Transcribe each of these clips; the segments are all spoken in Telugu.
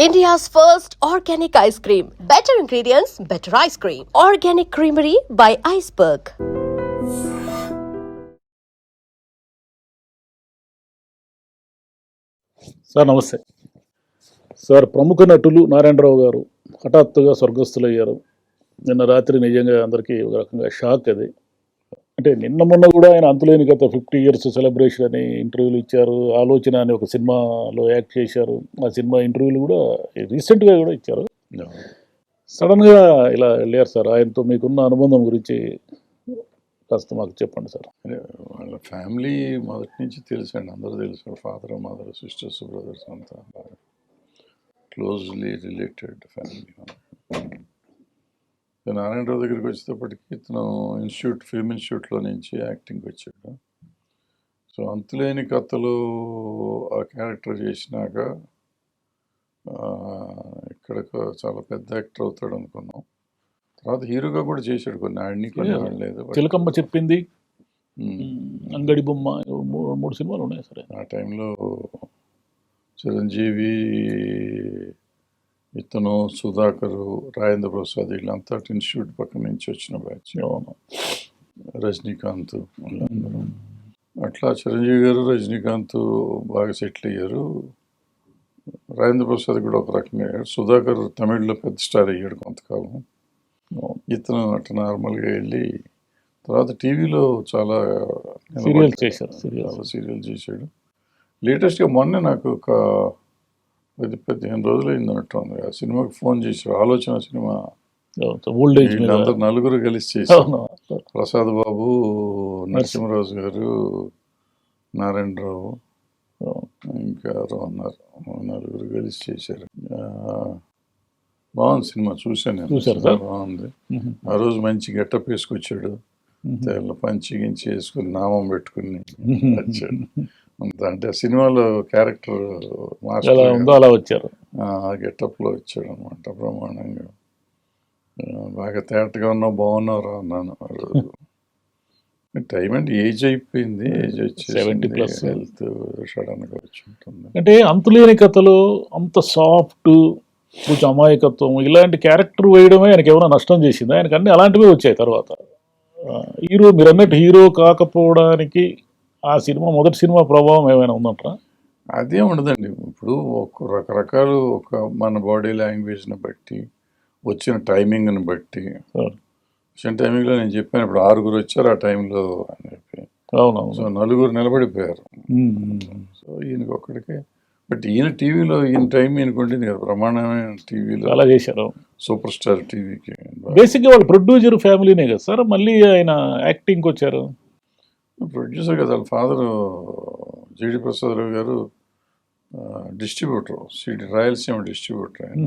India's first organic ice cream. Better ingredients, better ice cream. Organic Creamery by Iceberg. Sir నమస్తే సార్. ప్రముఖ నటులు నారాయణరావు గారు హఠాత్తుగా స్వర్గస్థులయ్యారు. నిన్న రాత్రి నిజంగా అందరికీ ఒక రకంగా షాక్ అది. అంటే నిన్న మొన్న కూడా ఆయన అంతులేని గత 50 years సెలబ్రేషన్ అని ఇంటర్వ్యూలు ఇచ్చారు. ఆలోచన అని ఒక సినిమాలో యాక్ట్ చేశారు. ఆ సినిమా ఇంటర్వ్యూలు కూడా రీసెంట్గా కూడా ఇచ్చారు. సడన్గా ఇలా వెళ్ళారు సార్. ఆయనతో మీకున్న అనుబంధం గురించి కాస్త మాకు చెప్పండి సార్. వాళ్ళ ఫ్యామిలీ మొదటి నుంచి తెలుసండి, అందరూ తెలుసు. ఫాదర్, మదర్, సిస్టర్స్, బ్రదర్స్ అంతా క్లోజ్లీ రిలేటెడ్ ఫ్యామిలీ. నారాయణరావు దగ్గరికి వచ్చేటప్పటికి ఇతను ఫిల్మ్ ఇన్స్టిట్యూట్లో నుంచి యాక్టింగ్కి వచ్చాడు. సో అంతులేని కథలు ఆ క్యారెక్టర్ చేసినాక ఇక్కడ చాలా పెద్ద యాక్టర్ అవుతాడు అనుకున్నాం. తర్వాత హీరోగా కూడా చేశాడు, కొన్ని ఆడిని కొన్ని ఆడలేదు. చిలకమ్మ చెప్పింది, అంగడి బొమ్మ, 3 సినిమాలు ఉన్నాయి సరే. ఆ టైంలో చిరంజీవి, ఇతను, సుధాకరు, రాజేంద్ర ప్రసాద్ వీళ్ళంతా ఇన్స్టిట్యూట్ పక్కన నుంచి వచ్చిన బ్యాచ్. రజనీకాంత్ అట్లా చిరంజీవి గారు, రజనీకాంత్ బాగా సెటిల్ అయ్యారు. రాజేంద్ర ప్రసాద్ కూడా ఒక రకంగా అయ్యాడు. సుధాకర్ తమిళ్లో పెద్ద స్టార్ అయ్యాడు కొంతకాలం. ఇతను అట్లా నార్మల్గా వెళ్ళి తర్వాత టీవీలో చాలా సీరియల్ చేశాడు. లేటెస్ట్గా మొన్న నాకు ఒక 15 రోజులు అయింది అన్నట్టు ఉంది. ఆ సినిమాకి ఫోన్ చేశారు. ఆలోచన సినిమా వీళ్ళందరూ నలుగురు కలిసి చేశారు. ప్రసాద్ బాబు, నరసింహరాజు గారు, నారాయణరావు, ఇంకా ఉన్నారు, నలుగురు కలిసి చేశారు. బాగుంది సినిమా, చూశాను. బాగుంది. ఆ రోజు మంచి గెటప్ వేసుకొచ్చాడు. తెల్ల పంచి గించి వేసుకుని నామం పెట్టుకుని వచ్చాడు. అంటే సినిమాలో క్యారెక్టర్ అలా వచ్చారు. ఆ గెటప్లో వచ్చాడు అనమాట. బ్రహ్మాండంగా బాగా తేటగా ఉన్నావు, బాగున్నావు రా అన్నాను ఆ రోజు. టైం అంటే ఏజ్ అయిపోయింది, ఏజ్ వచ్చి 70+ హెల్త్ సడన్గా వచ్చి ఉంటుంది. అంటే అంతులేని కథలు అంత సాఫ్ట్, కొంచెం అమాయకత్వం, ఇలాంటి క్యారెక్టర్ వేయడమే ఆయనకి ఏమైనా నష్టం చేసింది? ఆయనకు అన్నీ అలాంటివే వచ్చాయి. తర్వాత హీరో, మీరు అన్నట్టు హీరో కాకపోవడానికి ఆ సినిమా, మొదటి సినిమా ప్రభావం ఏమైనా ఉందంటారా? అదే ఉండదండి. ఇప్పుడు ఒక రకరకాలు, ఒక మన బాడీ లాంగ్వేజ్ని బట్టి, వచ్చిన టైమింగ్ని బట్టి. వచ్చిన టైమింగ్లో నేను చెప్పాను, ఇప్పుడు 6 వచ్చారు ఆ టైంలో అని చెప్పి. అవునవును. సో 4 నిలబడిపోయారు. సో ఈయనకి ఒక్కడికే. బట్ ఈయన టీవీలో ఈయన టైం ఈయనకు ఉండింది కదా, ప్రమాణమైన టీవీలో అలా చేశారు. సూపర్ స్టార్ టీవీకి బేసిక్గా వాళ్ళు ప్రొడ్యూసర్ ఫ్యామిలీనే కదా సార్. మళ్ళీ ఆయన యాక్టింగ్కి వచ్చారు. ప్రొడ్యూసర్ కదా, వాళ్ళ ఫాదరు జేడి ప్రసాదరావు గారు డిస్ట్రిబ్యూటర్, రాయలసీమ డిస్ట్రిబ్యూటర్ ఆయన.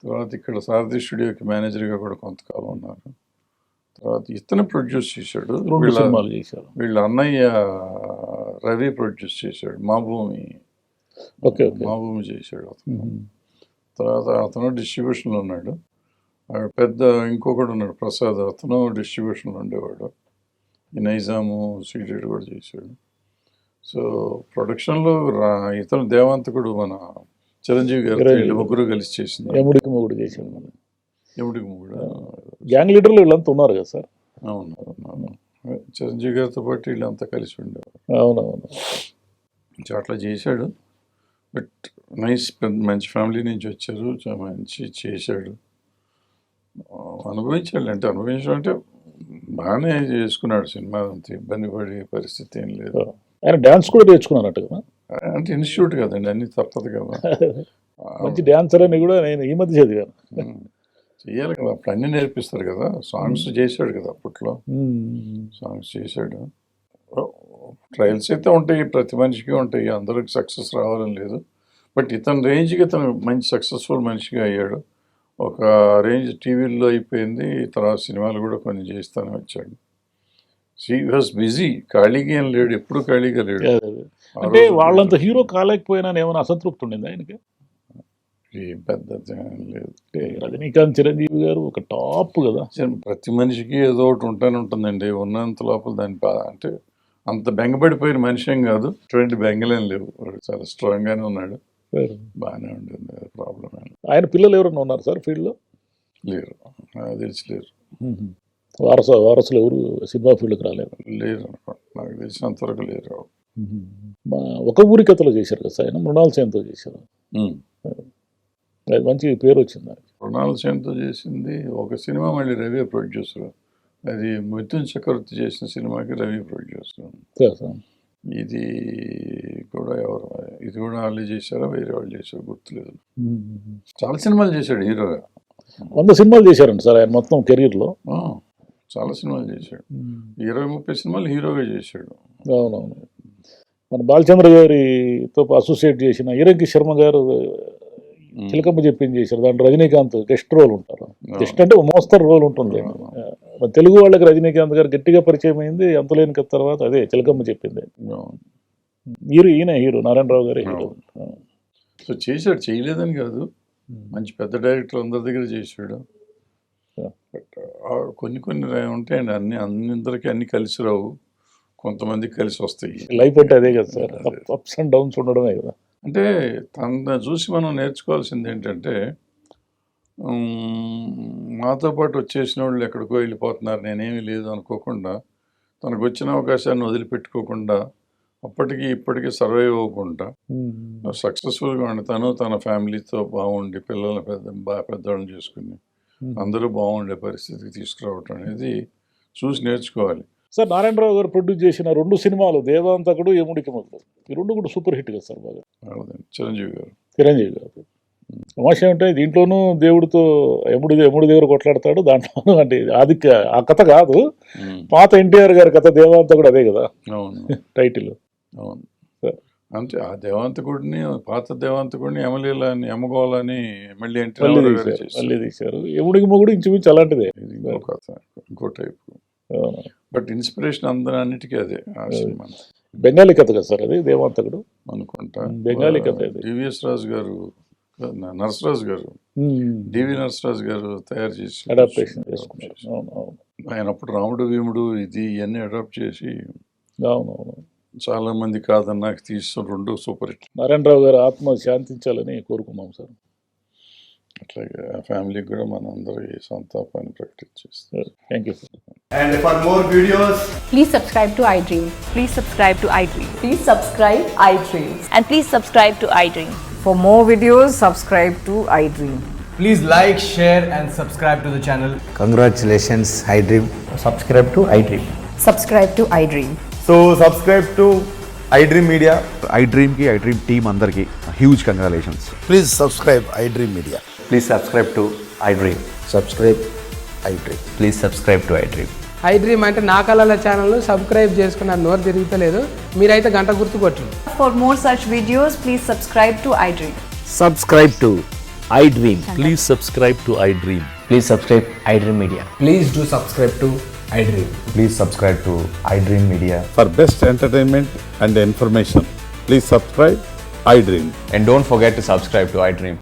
తర్వాత ఇక్కడ సారథి స్టూడియోకి మేనేజర్గా కూడా కొంతకాలం ఉన్నారు. తర్వాత ఇతను ప్రొడ్యూస్ చేశాడు. వీళ్ళ అన్నయ్య రవి ప్రొడ్యూస్ చేశాడు. మా భూమి చేశాడు అతను. తర్వాత అతను డిస్ట్రిబ్యూషన్లో ఉన్నాడు. పెద్ద ఇంకొకడు ఉన్నాడు ప్రసాద్, అతను డిస్ట్రిబ్యూషన్లో ఉండేవాడు. ఈ నైజాము సీడెడ్ కూడా చేశాడు. సో ప్రొడక్షన్లో ఇతను దేవాంతకుడు, మన చిరంజీవి గారు, ముగ్గురు కలిసి చేసింది. ఎముడికి మొగుడు చేశాడు. ఎముడికి మొగుడు గ్యాంగ్ లీడర్లు వీళ్ళంతా ఉన్నారు కదా సార్. అవును. చిరంజీవి గారితో పాటు వీళ్ళంతా కలిసి ఉండేవారు. అవునవును. అట్లా చేశాడు. బట్ మంచి ఫ్యామిలీ నుంచి వచ్చారు. చాలా మంచి చేశాడు. అనుభవించాడు. అంటే అనుభవించడం అంటే బాగానే చేసుకున్నాడు సినిమా. అంత ఇబ్బంది పడే పరిస్థితి ఏం లేదు. ఆయన డ్యాన్స్ కూడా నేర్చుకున్నారట కదా. అంటే ఇన్స్టిట్యూట్ కదండి, అన్ని తప్పదు కదా. మంచి డ్యాన్సర్ అని కూడా నేను ఈ మధ్య చదివాను. చెయ్యాలి కదా, అప్పుడు అన్నీ నేర్పిస్తారు కదా. సాంగ్స్ చేశాడు కదా అప్పట్లో, సాంగ్స్ చేశాడు. ట్రయల్స్ అయితే ఉంటాయి, ప్రతి మనిషికి ఉంటాయి, అందరికి సక్సెస్ రావాలని లేదు. బట్ ఇతని రేంజ్కి ఇతను మంచి సక్సెస్ఫుల్ మనిషిగా అయ్యాడు. ఒక రేంజ్ టీవీల్లో అయిపోయింది. తర్వాత సినిమాలు కూడా కొన్ని చేస్తానే వచ్చాడు. హీ వాజ్ బిజీ, ఖాళీగా ఏం లేడు, ఎప్పుడు ఖాళీగా లేడు. అంటే వాళ్ళంత హీరో కాలేకపోయినా ఏమైనా అసంతృప్తి ఉండింది ఆయనకి? ఏం పెద్ద లేదు. రజనీకాంత్, చిరంజీవి గారు ఒక టాప్ కదా. ప్రతి మనిషికి ఏదో ఒకటి ఉంటానే ఉంటుందండి. ఉన్నంత లోపల దాని అంటే అంత బెంగపడిపోయిన మనిషి ఏం కాదు. 20 బెంగలేం లేవు. చాలా స్ట్రాంగ్గానే ఉన్నాడు. బాగానే ఉంటుంది, ప్రాబ్లం ఆయన పిల్లలు ఎవరైనా ఉన్నారు సార్ ఫీల్డ్లో? లేరు, నాకు తెలిసి లేరు. వారసులు ఎవరు సినిమా ఫీల్డ్కి రాలేదు? లేరు అనుకోండి, నాకు తెలిసినంతవరకు లేరు. మా ఒక ఊరి కథలో చేశారు కదా సార్ ఆయన, మృణాల్ సేన్తో చేశారు. అది మంచి పేరు వచ్చింది దానికి. మృణాల్ సేన్తో చేసింది ఒక సినిమా, మళ్ళీ రవి ప్రొడ్యూసర్. అది మిథున్ చక్రవర్తి చేసిన సినిమాకి రవి ప్రొడ్యూసర్. సార్ ఇది కూడా ఎవరు, ఇది కూడా వాళ్ళు చేశారా వేరే వాళ్ళు చేశారు గుర్తులేదు. చాలా సినిమాలు చేశాడు హీరోగా. 100 సినిమాలు చేశారండి సార్ ఆయన మొత్తం కెరీర్లో. చాలా సినిమాలు చేశాడు, 20-30 సినిమాలు హీరోగా చేశాడు. అవునవును. మన బాలచంద్ర గారితో అసోసియేట్ చేసిన ఈరంకి శర్మ గారు చిలకమ్మ చెప్పింది చేశారు. దాంట్లో రజనీకాంత్ గెస్ట్ రోల్ ఉంటారు. గెస్ట్ అంటే మోస్తరు రోల్ ఉంటుంది. మన తెలుగు వాళ్ళకి రజనీకాంత్ గారు గట్టిగా పరిచయం అయింది అంతలేని కథ తర్వాత, అదే చిలకమ్మ చెప్పింది. ఈయన హీరో, నారాయణరావు గారి హీరో. సో చేశాడు, చేయలేదని కాదు, మంచి పెద్ద డైరెక్టర్ అందరి దగ్గర చేశాడు. బట్ కొన్ని ఉంటాయండి, అందరికీ అన్ని కలిసి రావు, కొంతమందికి కలిసి వస్తాయి. లైఫ్ అంటే అదే కదా సార్, అప్స్ అండ్ డౌన్స్ ఉండడమే కదా. అంటే తనని చూసి మనం నేర్చుకోవాల్సింది ఏంటంటే, మాతో పాటు వచ్చేసిన వాళ్ళు ఎక్కడికో వెళ్ళిపోతున్నారు, నేనేమీ లేదు అనుకోకుండా, తనకు వచ్చిన అవకాశాన్ని వదిలిపెట్టుకోకుండా, అప్పటికి ఇప్పటికీ సర్వైవ్ అవ్వకుండా సక్సెస్ఫుల్గా ఉండి తను తన ఫ్యామిలీతో బాగుండి పిల్లల్ని పెద్దవాళ్ళని చేసుకుని అందరూ బాగుండే పరిస్థితికి తీసుకురావటం అనేది చూసి నేర్చుకోవాలి. సార్ నారాయణరావు గారు ప్రొడ్యూస్ చేసిన 2 సినిమాలు, దేవాంతకుడు, యముడికి మొదలు, ఈ 2 కూడా సూపర్ హిట్ కదా సార్ బాగా. చిరంజీవి గారు తమాషా ఏమంటే దీంట్లోనూ దేవుడితో యముడి దగ్గర కొట్లాడతాడు, దాంట్లోనూ అంటే అది ఆ కథ కాదు, పాత ఎన్టీఆర్ గారి కథ దేవాంతకుడు అదే కదా. అవును టైటిల్. అవును అంతే. ఆ దేవాంతకుడిని, పాత దేవాంతకుడిని యమలీలని యమగోళని మళ్ళీ మళ్ళీ తీశారు. యముడికి మొగుడు ఇంచుమించు అలాంటిదే, ఇంకో టైప్. బట్ ఇన్స్పిరేషన్ అన్నిటికీ అదే ఆ సినిమా. బెంగాలీ కథ కదా సార్ అది దేవాంతకుడు అనుకుంటా. బెంగాలీ కథ. డివిఎస్ రాజు గారు, నరసరాజు గారు, డివి నరసరాజు గారు తయారు చేసి అడాప్టేషన్ చేసుకున్నారు. ఆయన అప్పుడు రాముడు భీముడు ఇవన్నీ అడాప్ట్ చేసి అవునవును చాలా మంది కాదన్నాక తీసిన 2 సూపర్ హిట్. నారాయణరావు గారు ఆత్మ శాంతించాలని కోరుకున్నాం సార్. అట్లాగే ఆ ఫ్యామిలీకి కూడా మన అందరి సంతాపాన్ని ప్రకటించేస్తారు. Thank you sir. And for more videos, Please subscribe to iDream. Please subscribe to iDream. Please subscribe iDream. And please subscribe to iDream. For more videos, subscribe to iDream. please like, share and subscribe to the channel. Congratulations, iDream. Subscribe to iDream. Subscribe to iDream. So subscribe to iDream Media. iDream ki iDream team andarki huge congratulations. Please subscribe iDream Media. Please subscribe to iDream. Subscribe iDream. Please subscribe to iDream. iDream అంటే నా కళల ఛానల్ను సబ్స్క్రైబ్ చేసుకున్న నోరు తిరుగుతలేదు, మీరైతే గంట గుర్తు కొట్టండి. For more such videos, please subscribe to iDream. Subscribe to iDream. Please subscribe to iDream. Please subscribe iDream Media. Please do subscribe to iDream. Please subscribe to iDream Media. For best entertainment and information, please subscribe iDream. And don't forget to subscribe to iDream.